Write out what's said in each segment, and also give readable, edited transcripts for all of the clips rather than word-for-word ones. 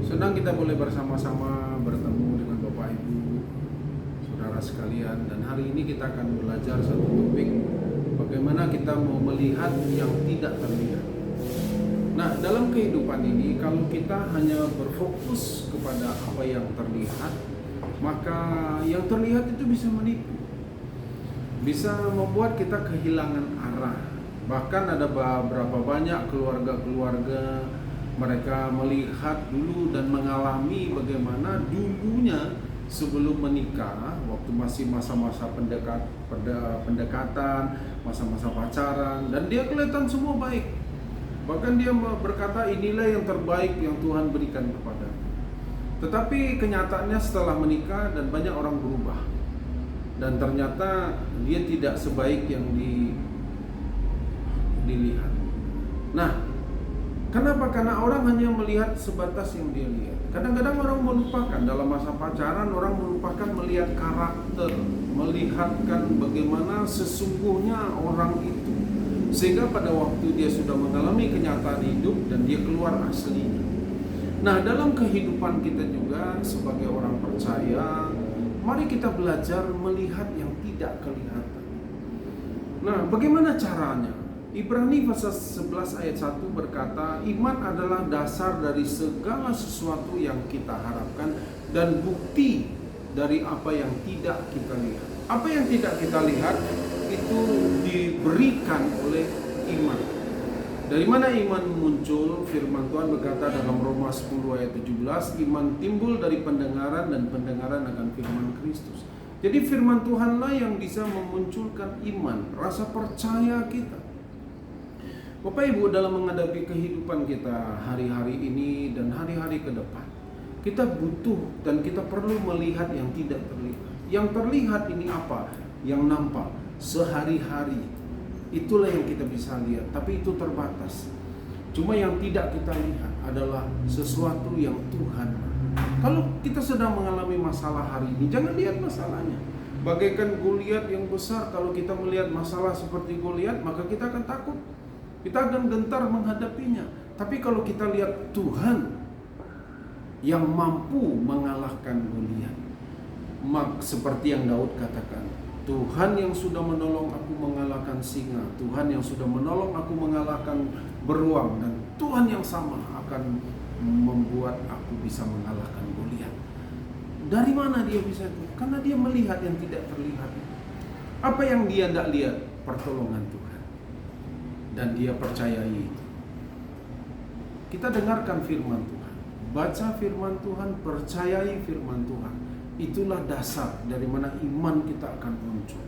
Senang kita boleh bersama-sama bertemu dengan Bapak Ibu, saudara sekalian. Dan hari ini kita akan belajar satu topik, bagaimana kita mau melihat yang tidak terlihat. Nah, dalam kehidupan ini, kalau kita hanya berfokus kepada apa yang terlihat, maka yang terlihat itu bisa menipu, bisa membuat kita kehilangan arah. Bahkan ada beberapa banyak keluarga-keluarga, mereka melihat dulu dan mengalami bagaimana dulunya sebelum menikah, waktu masih masa-masa pendekatan, masa-masa pacaran, dan dia kelihatan semua baik. Bahkan dia berkata, inilah yang terbaik yang Tuhan berikan kepada. Tetapi kenyataannya setelah menikah dan banyak orang berubah, dan ternyata dia tidak sebaik yang dilihat. Nah, kenapa? Karena orang hanya melihat sebatas yang dia lihat. Kadang-kadang orang melupakan dalam masa pacaran, orang melupakan melihat karakter, melihatkan bagaimana sesungguhnya orang itu. Sehingga pada waktu dia sudah mengalami kenyataan hidup dan dia keluar aslinya. Nah, dalam kehidupan kita juga sebagai orang percaya, mari kita belajar melihat yang tidak kelihatan. Nah, bagaimana caranya? Ibrani pasal 11 ayat 1 berkata, iman adalah dasar dari segala sesuatu yang kita harapkan dan bukti dari apa yang tidak kita lihat. Apa yang tidak kita lihat itu diberikan oleh iman. Dari mana iman muncul? Firman Tuhan berkata dalam Roma 10 ayat 17, iman timbul dari pendengaran dan pendengaran akan firman Kristus. Jadi firman Tuhanlah yang bisa memunculkan iman, rasa percaya kita. Bapak Ibu, dalam menghadapi kehidupan kita hari-hari ini dan hari-hari ke depan, kita butuh dan kita perlu melihat yang tidak terlihat. Yang terlihat ini apa? Yang nampak sehari-hari, itulah yang kita bisa lihat, tapi itu terbatas. Cuma yang tidak kita lihat adalah sesuatu yang Tuhan. Kalau kita sedang mengalami masalah hari ini, jangan lihat masalahnya. Bagaikan Goliat yang besar, kalau kita melihat masalah seperti Goliat, maka kita akan takut. Kita akan gentar menghadapinya. Tapi kalau kita lihat Tuhan yang mampu mengalahkan Goliat, seperti yang Daud katakan, Tuhan yang sudah menolong aku mengalahkan singa, Tuhan yang sudah menolong aku mengalahkan beruang, dan Tuhan yang sama akan membuat aku bisa mengalahkan Goliat. Dari mana dia bisa itu? Karena dia melihat yang tidak terlihat. Apa yang dia tidak lihat? Pertolongan Tuhan. Dan dia percayai itu. Kita dengarkan firman Tuhan, baca firman Tuhan, percayai firman Tuhan. Itulah dasar dari mana iman kita akan muncul.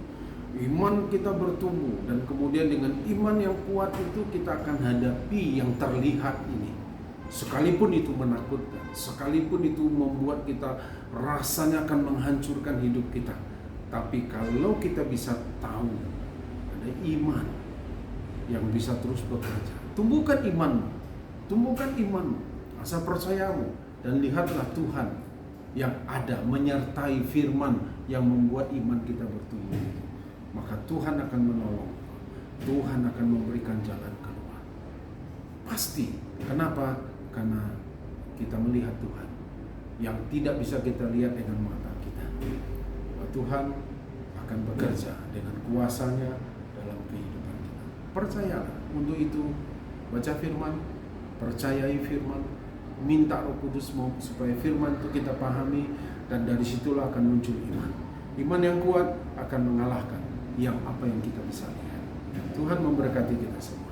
Iman kita bertumbuh, dan kemudian dengan iman yang kuat itu kita akan hadapi yang terlihat ini. Sekalipun itu menakutkan, sekalipun itu membuat kita rasanya akan menghancurkan hidup kita. Tapi kalau kita bisa tahu ada iman yang bisa terus bekerja, tumbuhkan imanmu, rasa percayamu, dan lihatlah Tuhan yang ada menyertai firman yang membuat iman kita bertumbuh. Maka Tuhan akan menolong, Tuhan akan memberikan jalan keluar. Pasti. Kenapa? Karena kita melihat Tuhan yang tidak bisa kita lihat dengan mata kita. Tuhan akan bekerja dengan kuasanya dalam kehidupan. Percayalah. Untuk itu baca firman, percayai firman, minta Roh Kudus supaya firman itu kita pahami, dan dari situlah akan muncul iman. Iman yang kuat akan mengalahkan yang apa yang kita bisa lihat. Tuhan memberkati kita semua.